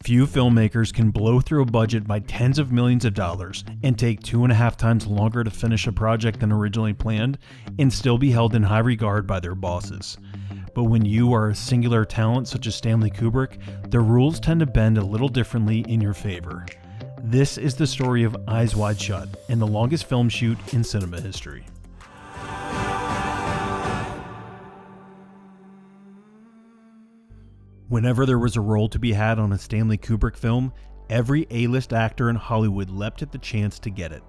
Few filmmakers can blow through a budget by tens of millions of dollars and take 2.5 times longer to finish a project than originally planned and still be held in high regard by their bosses. But when you are a singular talent such as Stanley Kubrick, the rules tend to bend a little differently in your favor. This is the story of Eyes Wide Shut and the longest film shoot in cinema history. Whenever there was a role to be had on a Stanley Kubrick film, every A-list actor in Hollywood leapt at the chance to get it.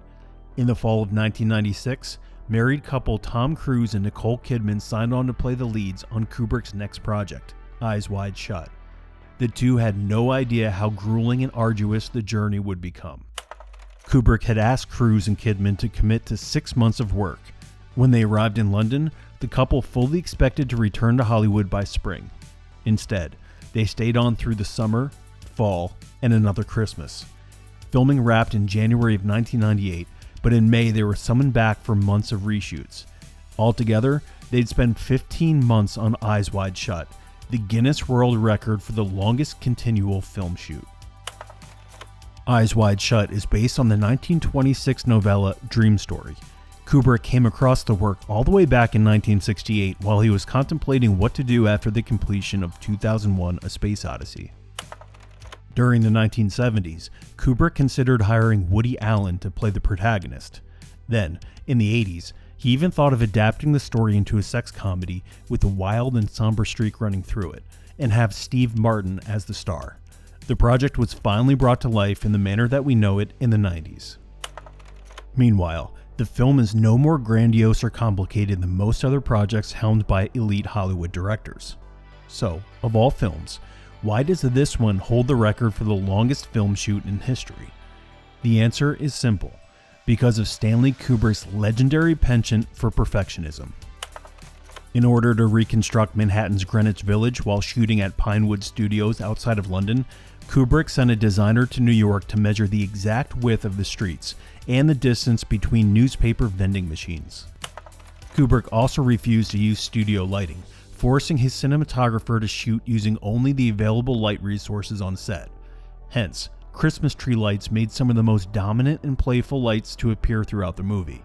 In the fall of 1996, married couple Tom Cruise and Nicole Kidman signed on to play the leads on Kubrick's next project, Eyes Wide Shut. The two had no idea how grueling and arduous the journey would become. Kubrick had asked Cruise and Kidman to commit to 6 months of work. When they arrived in London, the couple fully expected to return to Hollywood by spring. Instead, they stayed on through the summer, fall, and another Christmas. Filming wrapped in January of 1998, but in May they were summoned back for months of reshoots. Altogether, they'd spent 15 months on Eyes Wide Shut, the Guinness World Record for the longest continual film shoot. Eyes Wide Shut is based on the 1926 novella Dream Story. Kubrick came across the work all the way back in 1968 while he was contemplating what to do after the completion of 2001: A Space Odyssey. During the 1970s, Kubrick considered hiring Woody Allen to play the protagonist. Then, in the 80s, he even thought of adapting the story into a sex comedy with a wild and somber streak running through it, and have Steve Martin as the star. The project was finally brought to life in the manner that we know it in the 90s. Meanwhile, the film is no more grandiose or complicated than most other projects helmed by elite Hollywood directors. So, of all films, why does this one hold the record for the longest film shoot in history? The answer is simple: because of Stanley Kubrick's legendary penchant for perfectionism. In order to reconstruct Manhattan's Greenwich Village while shooting at Pinewood Studios outside of London, Kubrick sent a designer to New York to measure the exact width of the streets and the distance between newspaper vending machines. Kubrick also refused to use studio lighting, forcing his cinematographer to shoot using only the available light resources on set. Hence, Christmas tree lights made some of the most dominant and playful lights to appear throughout the movie.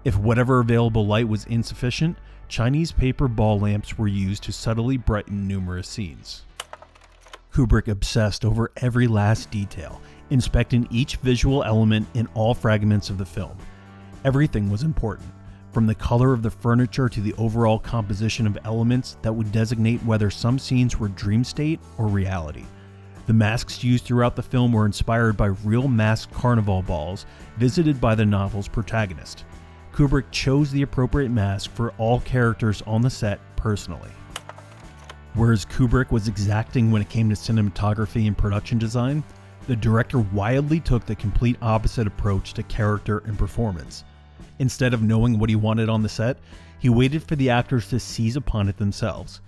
If whatever available light was insufficient, Chinese paper ball lamps were used to subtly brighten numerous scenes. Kubrick obsessed over every last detail, inspecting each visual element in all fragments of the film. Everything was important, from the color of the furniture to the overall composition of elements that would designate whether some scenes were dream state or reality. The masks used throughout the film were inspired by real masked carnival balls visited by the novel's protagonist. Kubrick chose the appropriate mask for all characters on the set personally. Whereas Kubrick was exacting when it came to cinematography and production design, the director wildly took the complete opposite approach to character and performance. Instead of knowing what he wanted on the set, he waited for the actors to seize upon it themselves.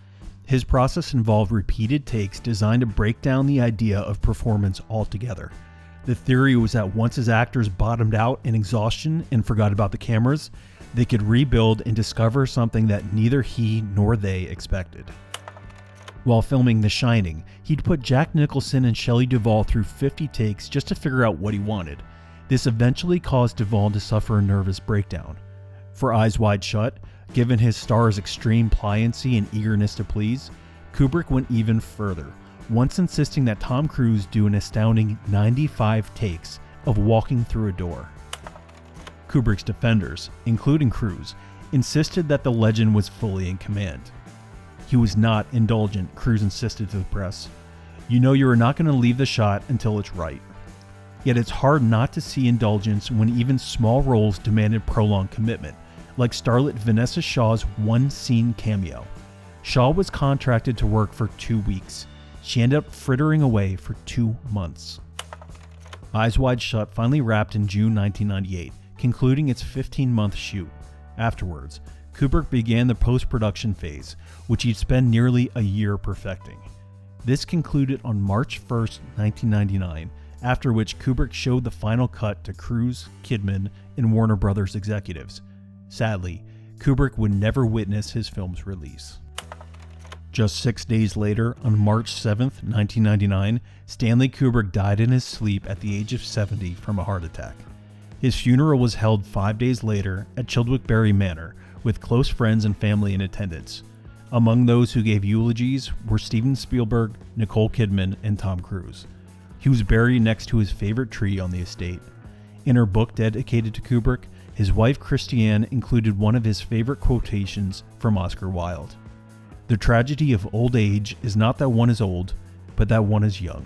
His process involved repeated takes designed to break down the idea of performance altogether. The theory was that once his actors bottomed out in exhaustion and forgot about the cameras, they could rebuild and discover something that neither he nor they expected. While filming The Shining, he'd put Jack Nicholson and Shelley Duvall through 50 takes just to figure out what he wanted. This eventually caused Duvall to suffer a nervous breakdown. For Eyes Wide Shut, given his star's extreme pliancy and eagerness to please, Kubrick went even further, once insisting that Tom Cruise do an astounding 95 takes of walking through a door. Kubrick's defenders, including Cruise, insisted that the legend was fully in command. He was not indulgent, Cruise insisted to the press. You know you are not going to leave the shot until it's right. Yet it's hard not to see indulgence when even small roles demanded prolonged commitment, like starlet Vanessa Shaw's one-scene cameo. Shaw was contracted to work for 2 weeks. She ended up frittering away for 2 months. Eyes Wide Shut finally wrapped in June 1998, concluding its 15-month shoot. Afterwards, Kubrick began the post-production phase, which he'd spend nearly a year perfecting. This concluded on March 1st, 1999, after which Kubrick showed the final cut to Cruise, Kidman, and Warner Brothers executives. Sadly, Kubrick would never witness his film's release. Just 6 days later, on March 7, 1999, Stanley Kubrick died in his sleep at the age of 70 from a heart attack. His funeral was held 5 days later at Childwickbury Manor, with close friends and family in attendance. Among those who gave eulogies were Steven Spielberg, Nicole Kidman, and Tom Cruise. He was buried next to his favorite tree on the estate. In her book dedicated to Kubrick, his wife Christiane included one of his favorite quotations from Oscar Wilde. "The tragedy of old age is not that one is old, but that one is young."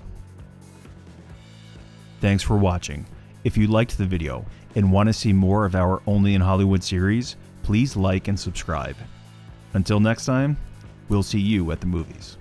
Thanks for watching. If you liked the video and want to see more of our Only in Hollywood series, please like and subscribe. Until next time, we'll see you at the movies.